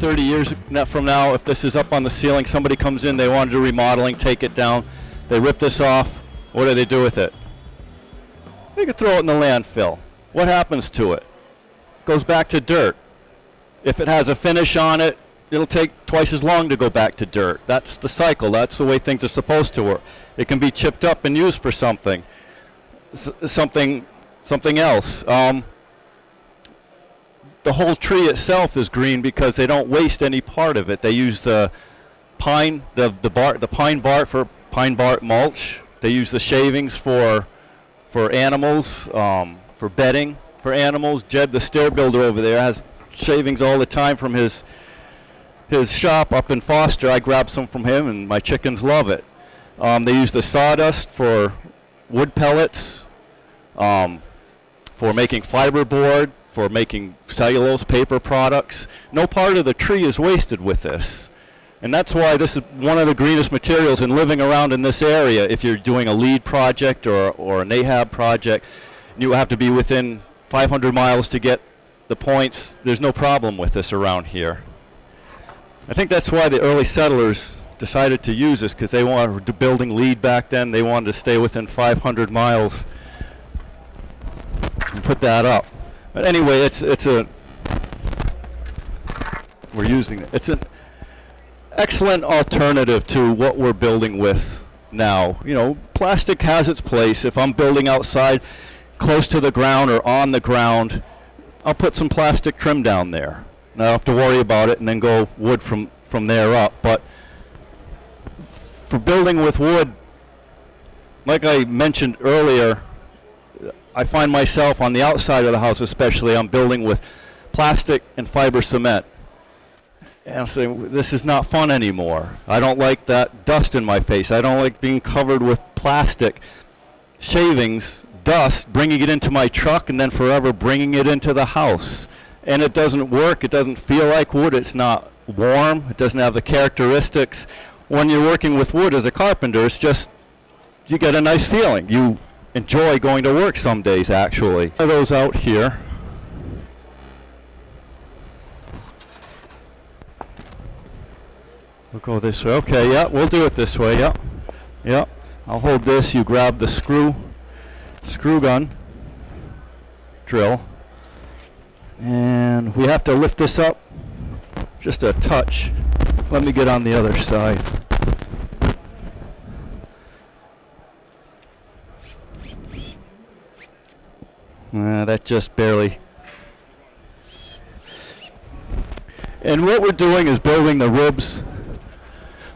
30 years from now, if this is up on the ceiling, somebody comes in, they want to do remodeling, take it down, they rip this off, what do they do with it? They could throw it in the landfill. What happens to it? Goes back to dirt. If it has a finish on it, it'll take twice as long to go back to dirt. That's the cycle. That's the way things are supposed to work. It can be chipped up and used for something else. The whole tree itself is green because they don't waste any part of it. They use the pine, the pine bark for pine bark mulch. They use the shavings for animals, for bedding for animals. Jed, the stair builder over there, has shavings all the time from his shop up in Foster. I grab some from him, and my chickens love it. They use the sawdust for wood pellets, for making fiberboard, for making cellulose paper products. No part of the tree is wasted with this. And that's why this is one of the greenest materials in living around in this area. If you're doing a LEED project or a NAHAB project, you have to be within 500 miles to get the points. There's no problem with this around here. I think that's why the early settlers decided to use this, because they wanted to building LEED back then. They wanted to stay within 500 miles and put that up. But anyway, we're using it. It's an excellent alternative to what we're building with now. You know, plastic has its place. If I'm building outside close to the ground or on the ground, I'll put some plastic trim down there. And I don't have to worry about it and then go wood from there up. But for building with wood, like I mentioned earlier, I find myself on the outside of the house especially, I'm building with plastic and fiber cement. And I'm saying, this is not fun anymore. I don't like that dust in my face. I don't like being covered with plastic shavings, dust, bringing it into my truck and then forever bringing it into the house. And it doesn't work. It doesn't feel like wood. It's not warm. It doesn't have the characteristics. When you're working with wood as a carpenter, it's just, you get a nice feeling. You enjoy going to work some days, actually. Those out here. We'll go this way. Okay, yeah, we'll do it this way. Yeah, yeah. I'll hold this. You grab the screw gun, drill, and we have to lift this up just a touch. Let me get on the other side. That just barely. And what we're doing is building the ribs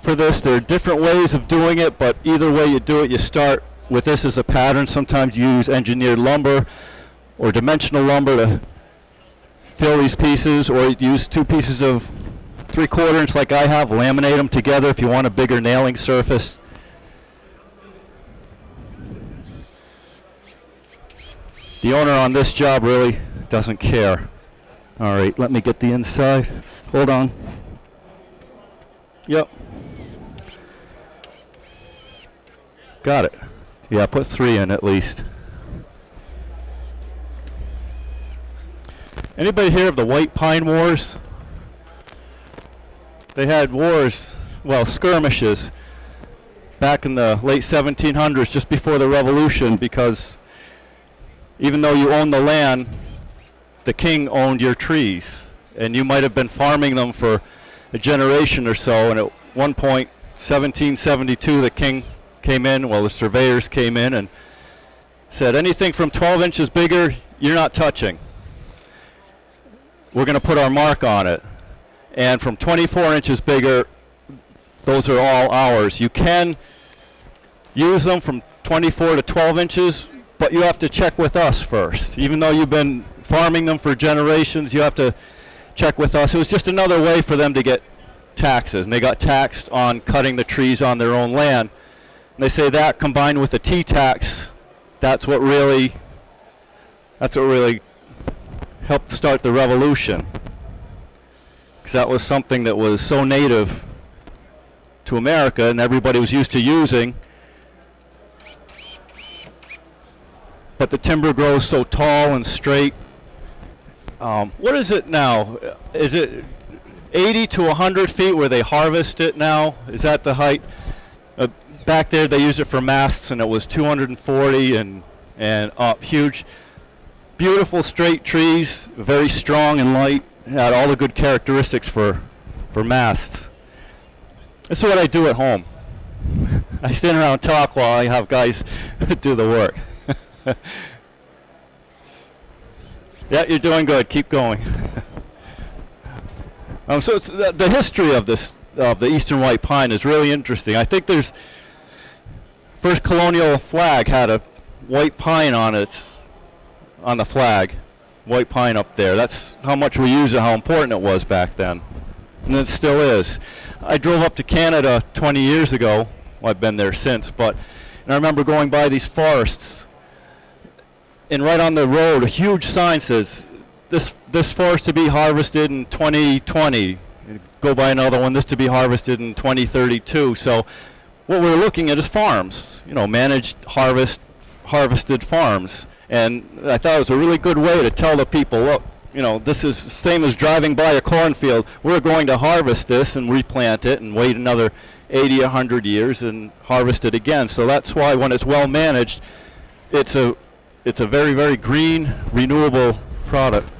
for this. There are different ways of doing it, but either way you do it, you start with this as a pattern. Sometimes you use engineered lumber or dimensional lumber to fill these pieces, or you use 2 pieces of 3/4 inch like I have, laminate them together if you want a bigger nailing surface. The owner on this job really doesn't care. All right, let me get the inside. Hold on. Yep. Got it. Yeah, put 3 in at least. Anybody hear of the White Pine Wars? They had wars, well, skirmishes, back in the late 1700s, just before the Revolution, because even though you own the land, the king owned your trees, and you might have been farming them for a generation or so, and at one point, 1772, the king came in, well, the surveyors came in and said, anything from 12 inches bigger, you're not touching. We're going to put our mark on it. And from 24 inches bigger, those are all ours. You can use them from 24 to 12 inches, but you have to check with us first. Even though you've been farming them for generations, you have to check with us. It was just another way for them to get taxes, and they got taxed on cutting the trees on their own land. And they say that combined with the tea tax, that's what really helped start the revolution. Because that was something that was so native to America and everybody was used to using. But the timber grows so tall and straight. What is it now? Is it 80 to 100 feet where they harvest it now is at the height. Back there they used it for masts, and it was 240 and up. Huge, beautiful straight trees, very strong and light. Had all the good characteristics for masts. This is what I do at home. I stand around and talk while I have guys do the work. Yeah, you're doing good. Keep going. So it's the history of this, of the Eastern White Pine, is really interesting. I think there's first colonial flag had a white pine on the flag, white pine up there. That's how much we used it, how important it was back then, and it still is. I drove up to Canada 20 years ago. Well, I've been there since, but and I remember going by these forests, and right on the road, a huge sign says, "This forest to be harvested in 2020." Go by another one, "This to be harvested in 2032." So, what we're looking at is farms, managed harvested farms, and I thought it was a really good way to tell the people, look, this is the same as driving by a cornfield. We're going to harvest this and replant it and wait another 80, 100 years and harvest it again. So that's why when it's well managed, it's a very, very green, renewable product.